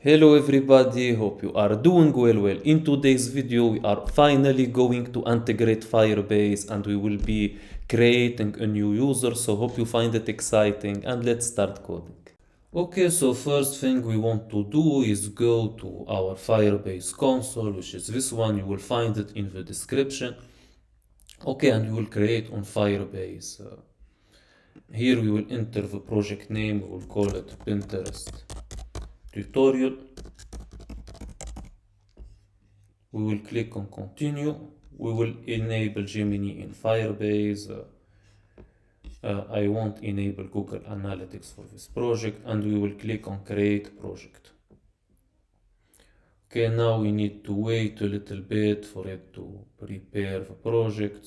Hello everybody, hope you are doing well. In today's video we are finally going to integrate Firebase and we will be creating a new user, so hope you find it exciting and let's start coding. Okay, so first thing we want to do is go to our Firebase console, which is this one. You will find it in the description. Okay, and we will create on Firebase. Here we will enter the project name, we will call it Pinterest tutorial. We will click on continue. We will enable Gemini in Firebase. I won't enable Google Analytics for this project, and we will click on create project. Okay, now we need to wait a little bit for it to prepare the project.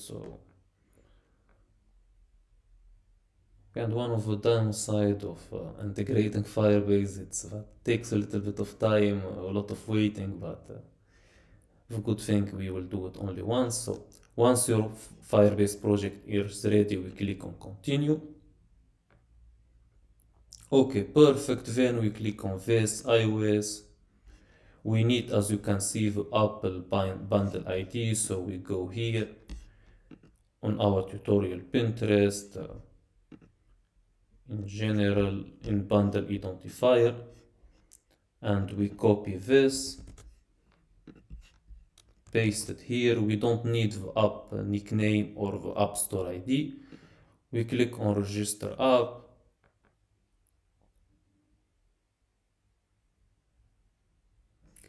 And one of the downside of integrating Firebase, it takes a little bit of time, a lot of waiting, but the good thing, we will do it only once. So once your Firebase project is ready, we click on continue. Okay, perfect. Then we click on this iOS. We need, as you can see, the Apple bundle ID. So we go here on our tutorial Pinterest, in general, in bundle identifier, and we copy this, paste it here. We don't need the app nickname or the App Store ID. We click on register app.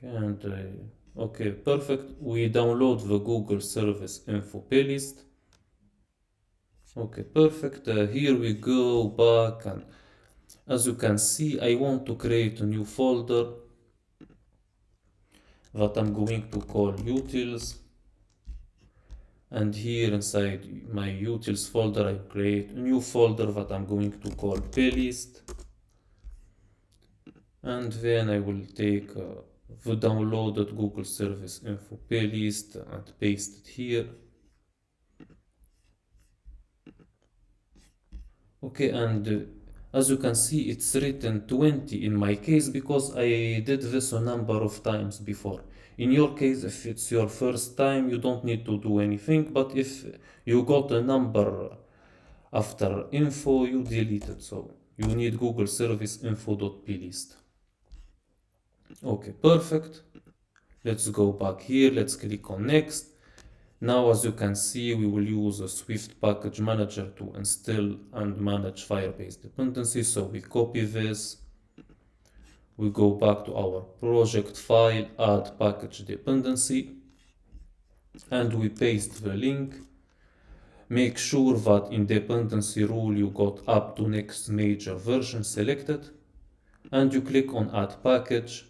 And okay, perfect. We download the Google Service Info playlist. Okay, perfect. Here we go back, and as you can see, I want to create a new folder that I'm going to call utils. And here inside my utils folder, I create a new folder that I'm going to call playlist. And then I will take the downloaded Google Service Info playlist and paste it here. Okay, and as you can see, it's written 20 in my case because I did this a number of times before. In your case, if it's your first time, you don't need to do anything, but if you got a number after info, you delete it. So you need Google Service Info.plist. Okay, perfect. Let's go back here. Let's click on next. Now, as you can see, we will use a Swift package manager to install and manage Firebase dependencies. So we copy this. We go back to our project file, add package dependency, and we paste the link. Make sure that in dependency rule you got up to next major version selected, and you click on add package.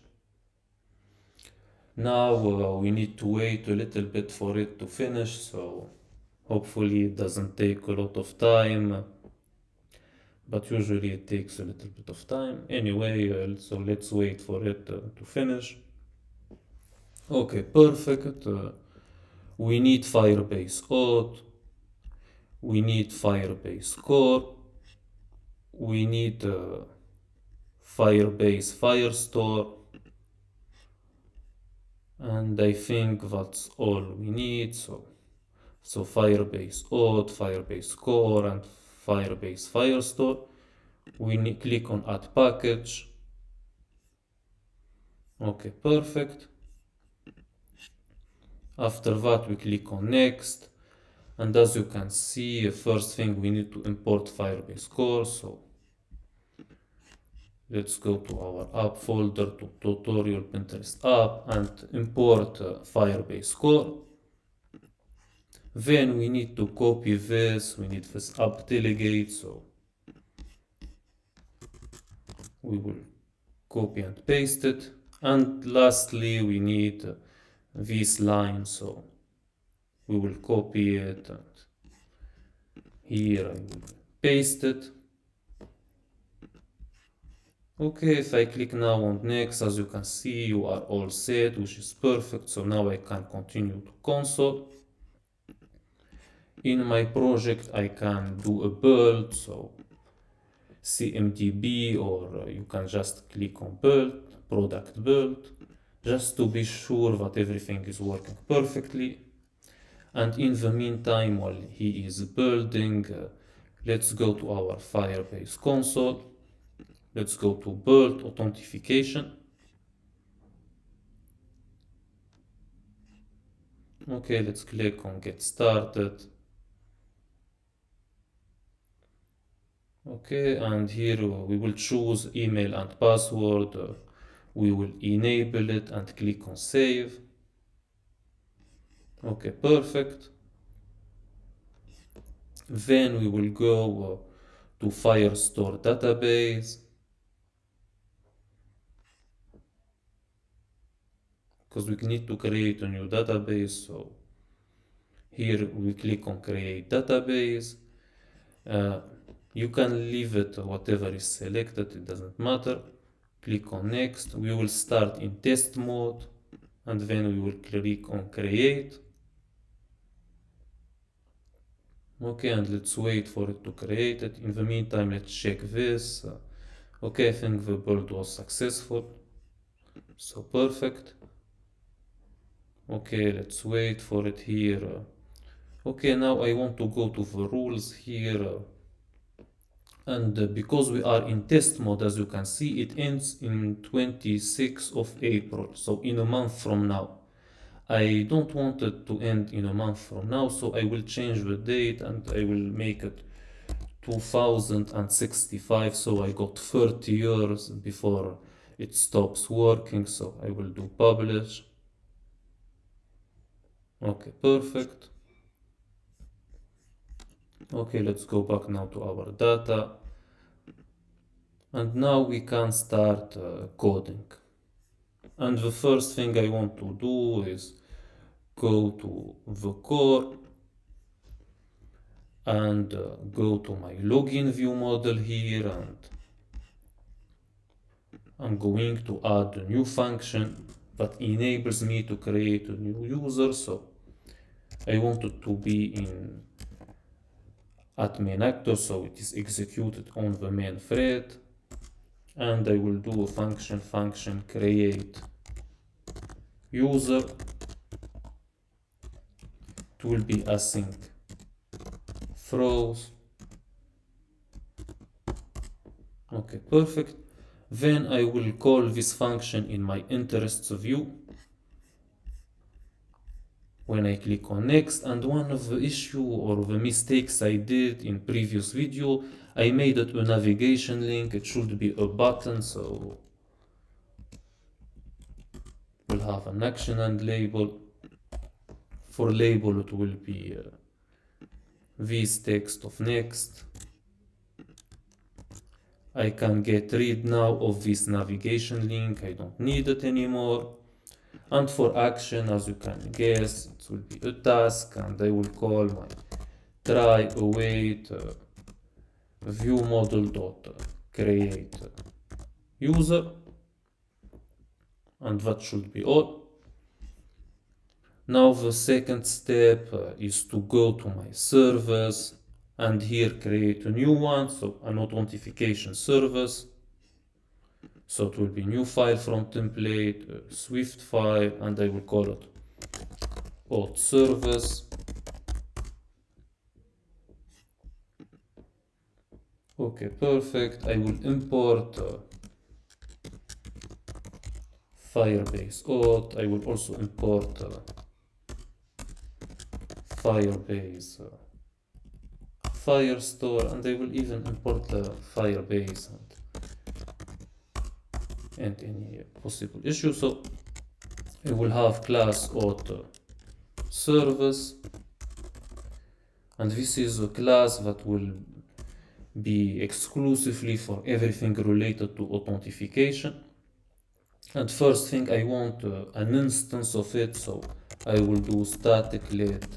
Now we need to wait a little bit for it to finish, so hopefully it doesn't take a lot of time, but usually it takes a little bit of time. Anyway, so let's wait for it to finish. Okay, perfect. We need Firebase auth, we need Firebase core, we need Firebase Firestore, and I think that's all we need. So Firebase auth, Firebase core, and Firebase Firestore. We click on add package. Okay, perfect. After that, we click on next. And as you can see, first thing we need to import Firebase core. So let's go to our app folder, to tutorial Pinterest app, and import Firebase core. Then we need to copy this. We need this app delegate. So we will copy and paste it. And lastly, we need this line. So we will copy it, and here I will paste it. Okay, if I click now on next, as you can see, you are all set, which is perfect. So now I can continue to console. In my project, I can do a build, so CMDB, or you can just click on build. product build, just to be sure that everything is working perfectly. And in the meantime, while he is building, let's go to our Firebase console. Let's go to build authentication. Okay, let's click on get started. Okay, and here we will choose email and password. We will enable it and click on save. Okay, perfect. Then we will go to Firestore database, because we need to create a new database. So here we click on create database. You can leave it whatever is selected, it doesn't matter. Click on next. We will start in test mode, and then we will click on create. Okay, and let's wait for it to create it. In the meantime, let's check this. Okay, I think the build was successful. So perfect. Okay, let's wait for it here. Okay, now I want to go to the rules here. And because we are in test mode, as you can see, it ends in 26th of April, so in a month from now. I don't want it to end in a month from now, so I will change the date and I will make it 2065, so I got 30 years before it stops working. So I will do publish. Okay, perfect. Okay, let's go back now to our data, and now we can start coding. And the first thing I want to do is go to the core and go to my login view model here, and I'm going to add a new function that enables me to create a new user. So I want it to be in admin actor, so it is executed on the main thread. And I will do a function create user. It will be async throws. Okay, perfect. Then I will call this function in my interests view when I click on next. And one of the issue or the mistakes I did in previous video, I made it a navigation link. It should be a button, so we'll have an action and label. For label it will be this text of next. I can get rid now of this navigation link, I don't need it anymore. And for action, as you can guess, it will be a task, and I will call my try await view model dot create user, and that should be all. Now the second step is to go to my service and here create a new one, so an authentication service. So it will be new file from template, a Swift file, and I will call it auth service. Okay, perfect. I will import Firebase auth. I will also import Firebase Firestore, and I will even import the Firebase and any possible issue. So I will have class auth service, and this is a class that will be exclusively for everything related to authentication. And first thing, I want an instance of it, so I will do static let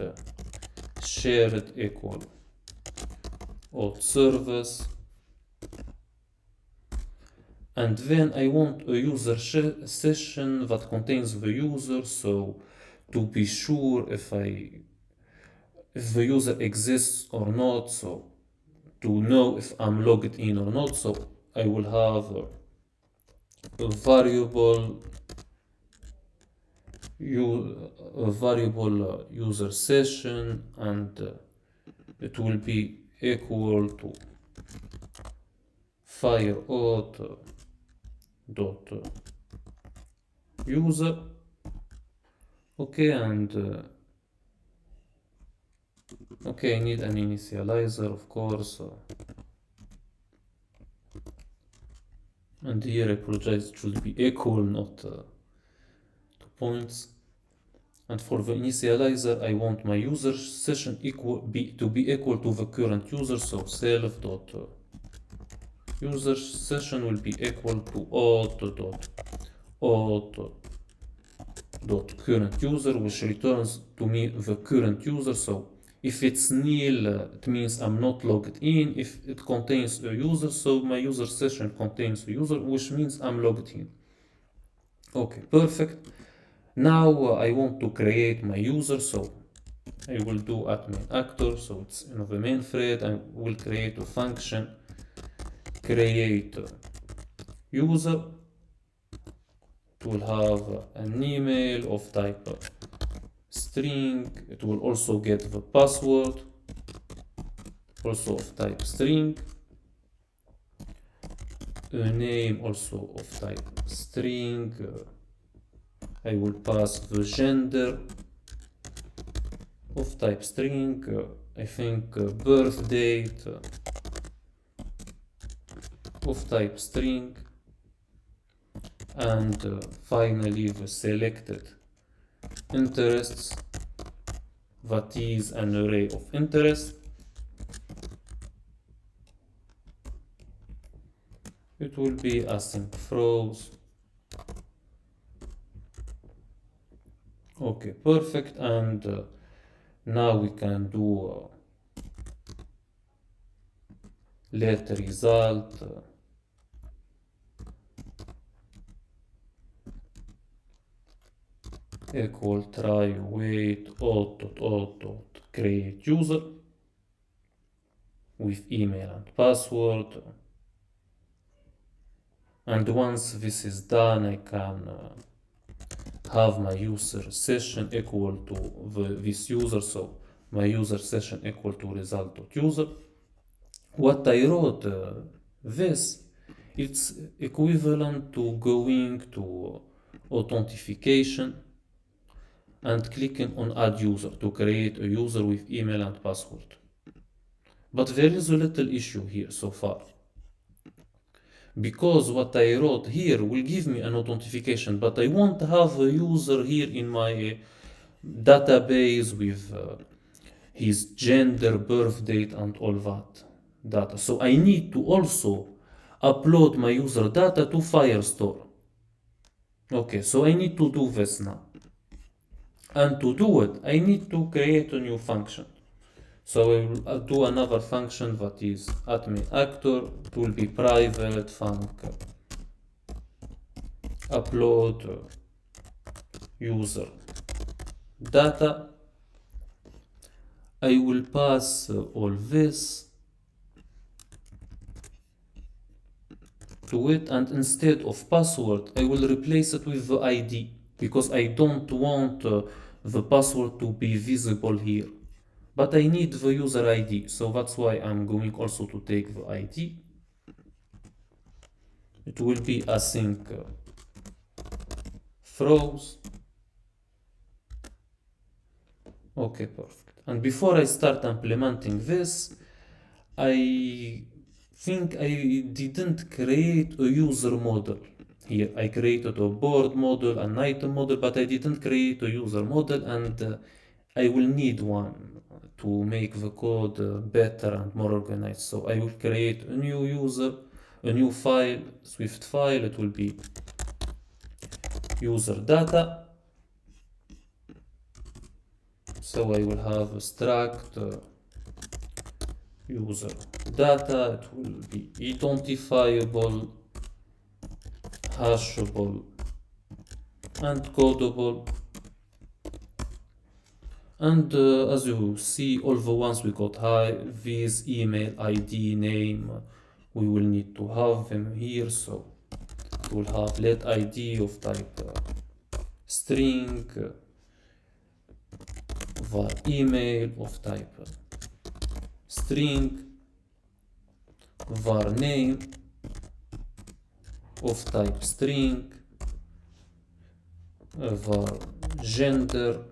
shared equal auth service. And then I want a user session that contains the user, so to be sure if the user exists or not, so to know if I'm logged in or not. So I will have a variable user session, and it will be equal to fireauth dot user. Okay, and okay, I need an initializer, of course, and here I apologize, it should be equal, not 2 points. And for the initializer, I want my user session to be equal to the current user, so self dot user session will be equal to auth dot current user, which returns to me the current user. So if it's nil, it means I'm not logged in. If it contains a user, so my user session contains a user, which means I'm logged in. Okay, perfect. Now I want to create my user, so I will do admin actor, so it's in the main thread. I will create a function create user. It will have an email of type string. It will also get the password, also of type string, a name also of type string. I will pass the gender of type string, I think birth date of type string, and finally the selected interests, that is an array of interest. It will be async throws. Okay, perfect. And now we can do let result equal try wait auth create user with email and password. And once this is done, I can have my user session equal to this user. So my user session equal to result.user. What I wrote this, it's equivalent to going to authentication and clicking on add user to create a user with email and password. But there is a little issue here so far, because what I wrote here will give me an authentication, but I won't have a user here in my database with his gender, birth date, and all that data. So I need to also upload my user data to Firestore. Okay, so I need to do this now. And to do it, I need to create a new function. So I will do another function that is admin actor. It will be private func upload user data. I will pass all this to it, and instead of password, I will replace it with the ID, because I don't want the password to be visible here. But I need the user ID, so that's why I'm going also to take the ID. It will be async throws. Okay, perfect. And before I start implementing this, I think I didn't create a user model here. I created a board model, an item model, but I didn't create a user model, and I will need one to make the code better and more organized. So I will create a new user, a new file, Swift file. It will be user data. So I will have a struct user data. It will be identifiable, hashable, and codable. And as you see, all the ones we got this email, ID, name, we will need to have them here. So we'll have let ID of type string, var email of type string, var name of type string, var gender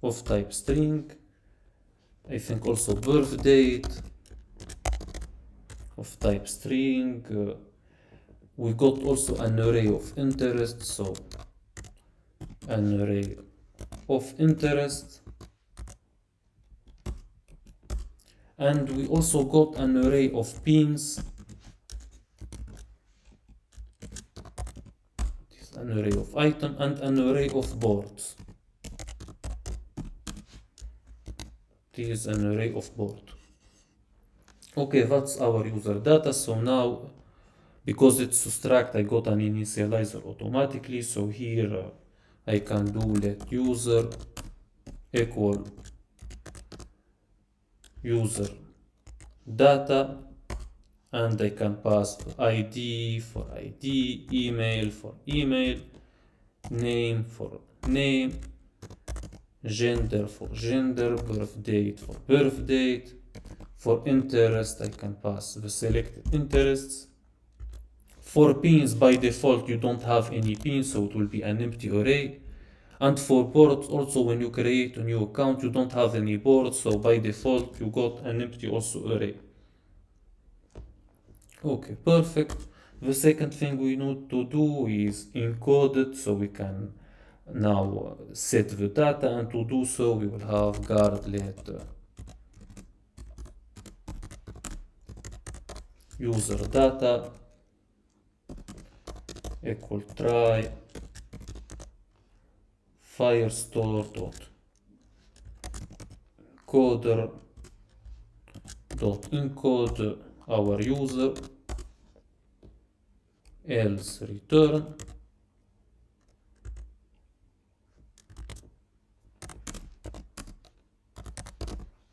of type string, I think also birth date of type string. We got also an array of interest, so an array of interest, and we also got an array of pins, an array of item, and an array of boards. This is an array of board. Okay, that's our user data. So now, because it's struct, I got an initializer automatically. So here I can do let user equal user data, and I can pass ID for ID, email for email, name for name, gender for gender, birth date for birth date. For interest, I can pass the selected interests. For pins, by default, you don't have any pins, so it will be an empty array. And for boards, also when you create a new account, you don't have any boards, so by default, you got an empty also array. Okay, perfect. The second thing we need to do is encode it, so we can now set the data, and to do so, we will have guard let user data equal try Firestore dot coder dot encode our user, else return.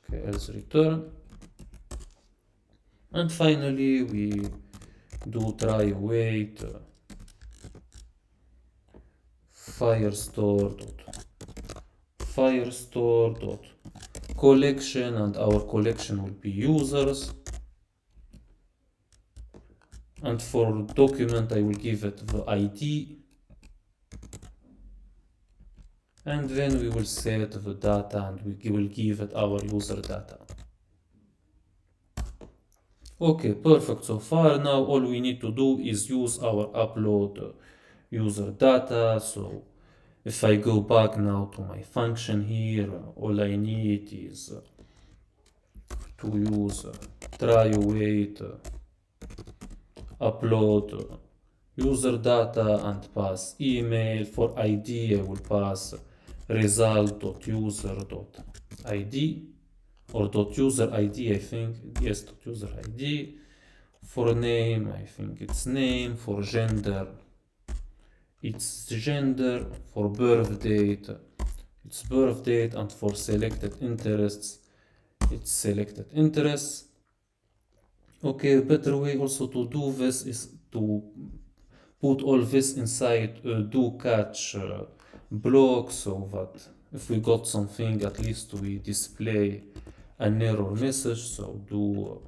Okay, else return. And finally we do try await Firestore dot collection, and our collection will be users. And for document, I will give it the ID, and then we will set the data, and we will give it our user data. Okay, perfect so far. Now all we need to do is use our upload user data. So if I go back now to my function here, all I need is to use try await upload user data and pass email. For ID, I will pass result.user.id or .user ID, I think. Yes, .user ID. For name, I think it's name. For gender, it's gender. For birth date, it's birth date. And for selected interests, it's selected interests. Okay, a better way also to do this is to put all this inside a do catch block, so that if we got something, at least we display an error message. So do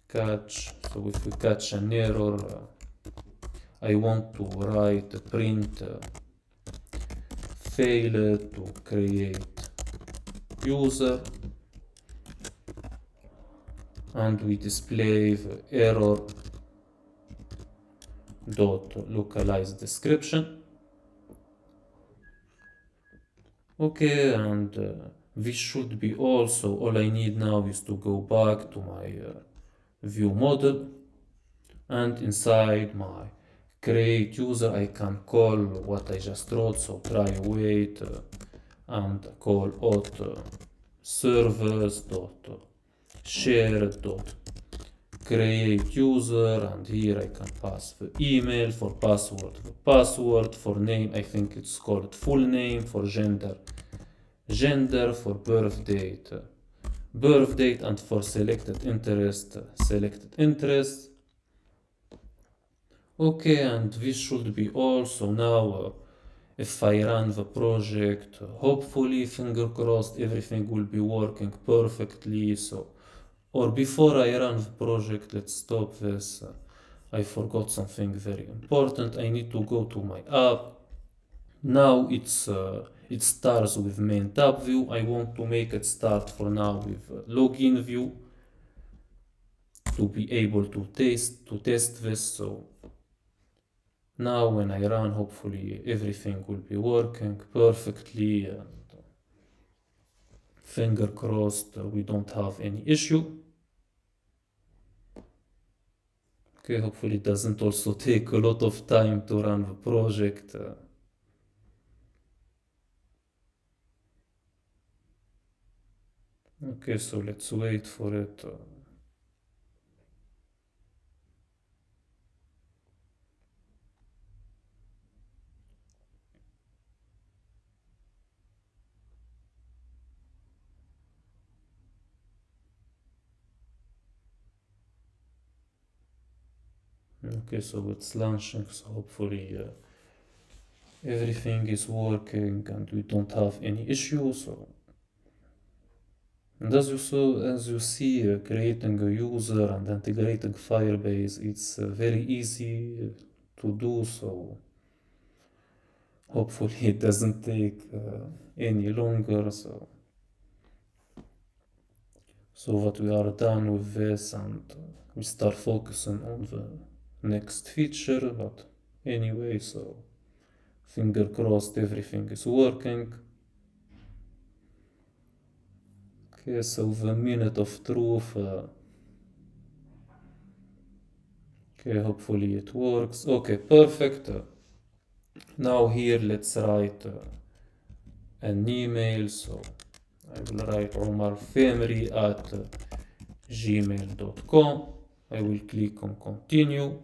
catch. So if we catch an error, I want to write a print failed to create user, and we display the error dot localize description. Okay, and this should be all. So all I need now is to go back to my view model, and inside my create user I can call what I just wrote. So try await and call auth servers dot shared dot create user, and here I can pass the email. For password, the password. For name, I think it's called full name. For gender, gender. For birth date, birth date, and for selected interest. Okay, and this should be all. So now if I run the project, hopefully, finger crossed, everything will be working perfectly. So, or before I run the project, let's stop this. I forgot something very important. I need to go to my app. Now it starts with main tab view. I want to make it start for now with login view to be able to test this. So now when I run, hopefully everything will be working perfectly. Finger crossed, we don't have any issue. Okay, hopefully it doesn't also take a lot of time to run the project. Okay, so let's wait for it. Okay, so it's launching, so hopefully everything is working and we don't have any issues. So, and as you see, creating a user and integrating Firebase, it's very easy to do. So hopefully it doesn't take any longer. So that we are done with this and we start focusing on the next feature. But anyway, so finger crossed everything is working. Okay, so the minute of truth. Okay, hopefully it works. Okay, perfect. Now here let's write an email. So I will write Omar Femri at gmail.com. I will click on continue.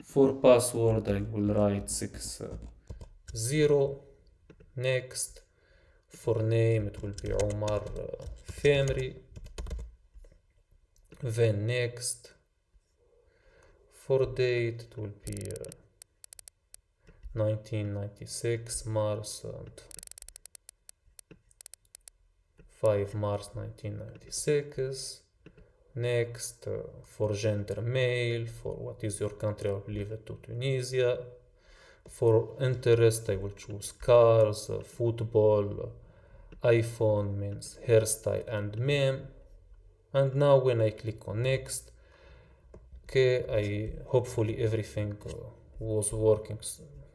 For password I will write 60. Next. For name it will be Omar Femri. Then next. For date it will be 1996 Mars and 5 Mars 1996. Next, for gender male, for what is your country, I will leave it to Tunisia. For interest, I will choose cars, football, iPhone means hairstyle and meme. And now when I click on next, okay, hopefully everything was working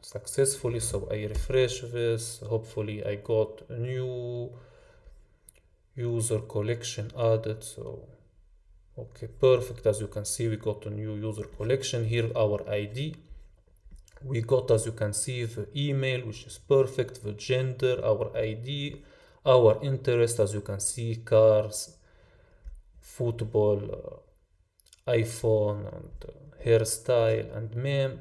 successfully. So I refresh this. Hopefully I got a new user collection added. So okay, perfect. As you can see, we got a new user collection. Here our ID. We got, as you can see, the email, which is perfect, the gender, our ID, our interest, as you can see, cars, football, iPhone, and hairstyle, and meme.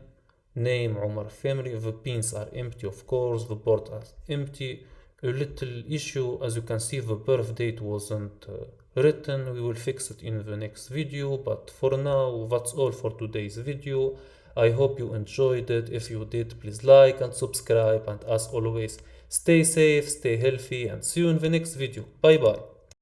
Name Omar Family. The pins are empty, of course. The board is empty. A little issue, as you can see, the birth date wasn't written. We will fix it in the next video, but for now that's all for today's video. I hope you enjoyed it. If you did, please like and subscribe, and as always, stay safe, stay healthy, and see you in the next video. Bye bye.